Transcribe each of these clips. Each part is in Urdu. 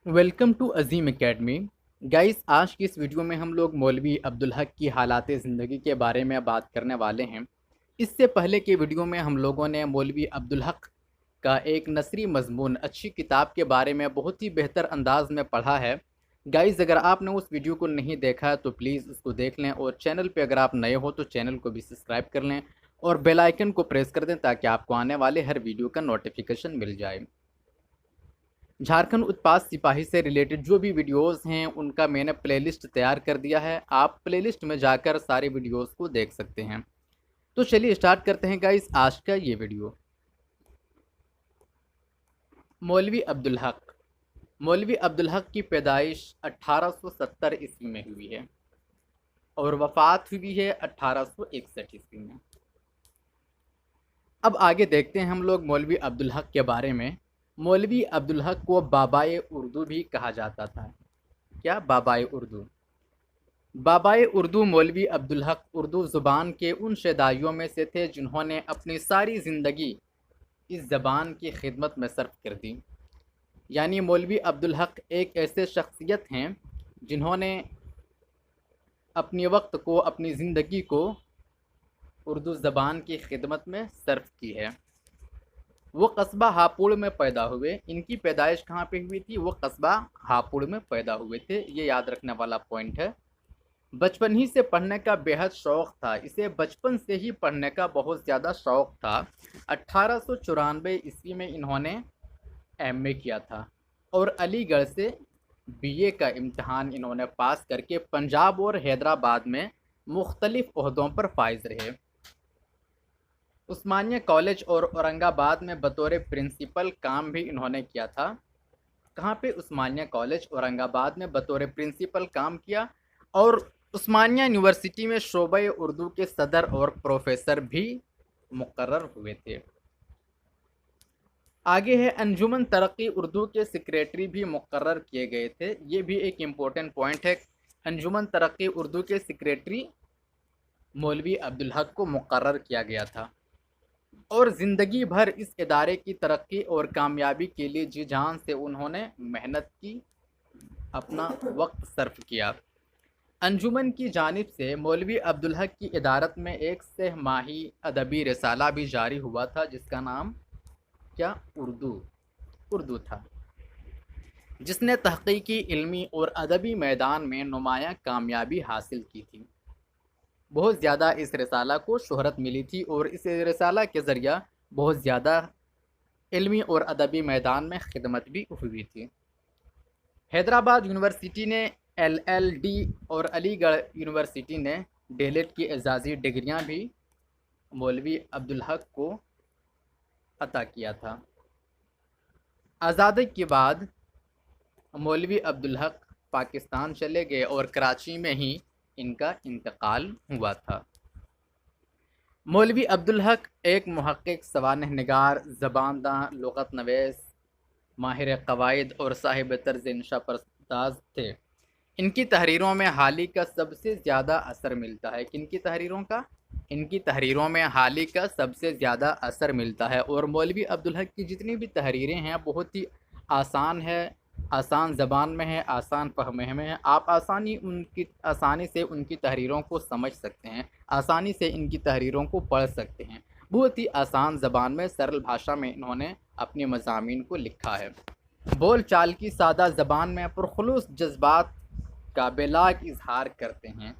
Welcome to Azeem academy guys, آج کی اس ویڈیو میں ہم لوگ مولوی عبدالحق کی حالات زندگی کے بارے میں بات کرنے والے ہیں۔ اس سے پہلے کی ویڈیو میں ہم لوگوں نے مولوی عبدالحق کا ایک نثری مضمون اچھی کتاب کے بارے میں بہت ہی بہتر انداز میں پڑھا ہے۔ گائز، اگر آپ نے اس ویڈیو کو نہیں دیکھا تو پلیز اس کو دیکھ لیں، اور چینل پہ اگر آپ نئے ہو تو چینل کو بھی سبسکرائب کر لیں اور بیل آئیکن کو پریس کر دیں تاکہ آپ کو آنے والے ہر ویڈیو کا نوٹیفیکیشن مل جائے۔ جھارکھنڈ اتپاد سپاہی سے ریلیٹڈ جو بھی ویڈیوز ہیں ان کا میں نے پلے لسٹ تیار کر دیا ہے، آپ پلے لسٹ میں جا کر سارے ویڈیوز کو دیکھ سکتے ہیں۔ تو چلیے اسٹارٹ کرتے ہیں گائز آج کا یہ ویڈیو۔ مولوی عبدالحق مولوی عبدالحق کی پیدائش 1870 عیسوی میں ہوئی ہے اور وفات ہوئی ہے 1861 عیسوی میں۔ اب آگے دیکھتے ہیں ہم لوگ مولوی عبدالحق کے بارے میں۔ مولوی عبدالحق کو بابائے اردو بھی کہا جاتا تھا۔ کیا؟ بابائے اردو۔ بابائے اردو مولوی عبدالحق اردو زبان کے ان شیدائیوں میں سے تھے جنہوں نے اپنی ساری زندگی اس زبان کی خدمت میں صرف کر دی۔ یعنی مولوی عبدالحق ایک ایسے شخصیت ہیں جنہوں نے اپنی وقت کو، اپنی زندگی کو اردو زبان کی خدمت میں صرف کی ہے۔ وہ قصبہ ہاپوڑ میں پیدا ہوئے۔ ان کی پیدائش کہاں پہ ہوئی تھی؟ وہ قصبہ ہاپوڑ میں پیدا ہوئے تھے، یہ یاد رکھنے والا پوائنٹ ہے۔ بچپن ہی سے پڑھنے کا بے حد شوق تھا، اسے بچپن سے ہی پڑھنے کا بہت زیادہ شوق تھا۔ 1894 عیسوی میں انہوں نے ایم اے کیا تھا اور علی گڑھ سے BA کا امتحان انہوں نے پاس کر کے پنجاب اور حیدرآباد میں مختلف عہدوں پر فائز رہے۔ عثمانیہ کالج اور اورنگ آباد میں بطور پرنسپل کام بھی انہوں نے کیا تھا۔ کہاں پہ؟ عثمانیہ کالج اورنگ آباد میں بطور پرنسپل کام کیا، اور عثمانیہ یونیورسٹی میں شعبہ اردو کے صدر اور پروفیسر بھی مقرر ہوئے تھے۔ آگے ہے انجمن ترقی اردو کے سیکریٹری بھی مقرر کیے گئے تھے، یہ بھی ایک امپورٹنٹ پوائنٹ ہے۔ انجمن ترقی اردو کے سیکریٹری مولوی عبدالحق کو مقرر کیا گیا تھا، اور زندگی بھر اس ادارے کی ترقی اور کامیابی کے لیے جی جان سے انہوں نے محنت کی، اپنا وقت صرف کیا۔ انجمن کی جانب سے مولوی عبدالحق کی ادارت میں ایک 6 ماہی ادبی رسالہ بھی جاری ہوا تھا جس کا نام کیا؟ اردو تھا، جس نے تحقیقی، علمی اور ادبی میدان میں نمایاں کامیابی حاصل کی تھی۔ بہت زیادہ اس رسالہ کو شہرت ملی تھی اور اس رسالہ کے ذریعہ بہت زیادہ علمی اور ادبی میدان میں خدمت بھی ہوئی تھی۔ حیدرآباد یونیورسٹی نے LLD اور علی گڑھ یونیورسٹی نے DLED کی اعزازی ڈگریاں بھی مولوی عبدالحق کو عطا کیا تھا۔ آزادی کے بعد مولوی عبدالحق پاکستان چلے گئے اور کراچی میں ہی ان کا انتقال ہوا تھا۔ مولوی عبدالحق ایک محقق، سوانح نگار، زبان داں، لغت نویس، ماہر قواعد اور صاحب طرز انشا پرداز تھے۔ ان کی تحریروں میں حالی کا سب سے زیادہ اثر ملتا ہے۔ کن کی تحریروں کا؟ ان کی تحریروں میں حالی کا سب سے زیادہ اثر ملتا ہے، اور مولوی عبدالحق کی جتنی بھی تحریریں ہیں بہت ہی آسان ہے، آسان زبان میں ہے، آسان فہم میں ہے۔ آپ آسانی سے ان کی تحریروں کو سمجھ سکتے ہیں، آسانی سے ان کی تحریروں کو پڑھ سکتے ہیں۔ بہت ہی آسان زبان میں، سرل بھاشا میں انہوں نے اپنے مضامین کو لکھا ہے۔ بول چال کی سادہ زبان میں پرخلوص جذبات کا بلاگ اظہار کرتے ہیں،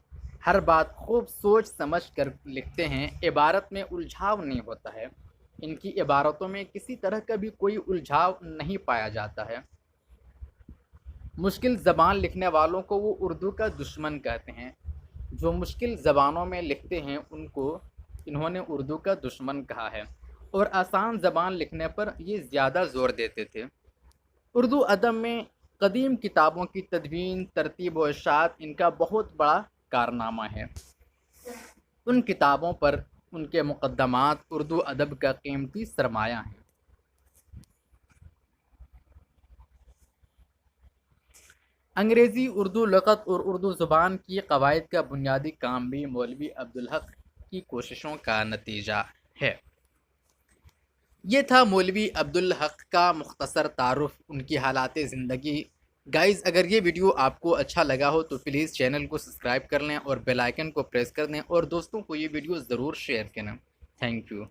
ہر بات خوب سوچ سمجھ کر لکھتے ہیں، عبارت میں الجھاؤ نہیں ہوتا ہے، ان کی عبارتوں میں کسی طرح کا بھی کوئی الجھاؤ نہیں پایا جاتا ہے۔ مشکل زبان لکھنے والوں کو وہ اردو کا دشمن کہتے ہیں، جو مشکل زبانوں میں لکھتے ہیں ان کو انہوں نے اردو کا دشمن کہا ہے، اور آسان زبان لکھنے پر یہ زیادہ زور دیتے تھے۔ اردو ادب میں قدیم کتابوں کی تدوین، ترتیب و اشاعت ان کا بہت بڑا کارنامہ ہے۔ ان کتابوں پر ان کے مقدمات اردو ادب کا قیمتی سرمایہ ہیں۔ انگریزی، اردو لغت اور اردو زبان کی قواعد کا بنیادی کام بھی مولوی عبدالحق کی کوششوں کا نتیجہ ہے۔ یہ تھا مولوی عبدالحق کا مختصر تعارف، ان کی حالات زندگی گائز اگر یہ ویڈیو آپ کو اچھا لگا ہو تو پلیز چینل کو سبسکرائب کر لیں اور بیل آئکن کو پریس کر دیں اور دوستوں کو یہ ویڈیو ضرور شیئر کریں. Thank you.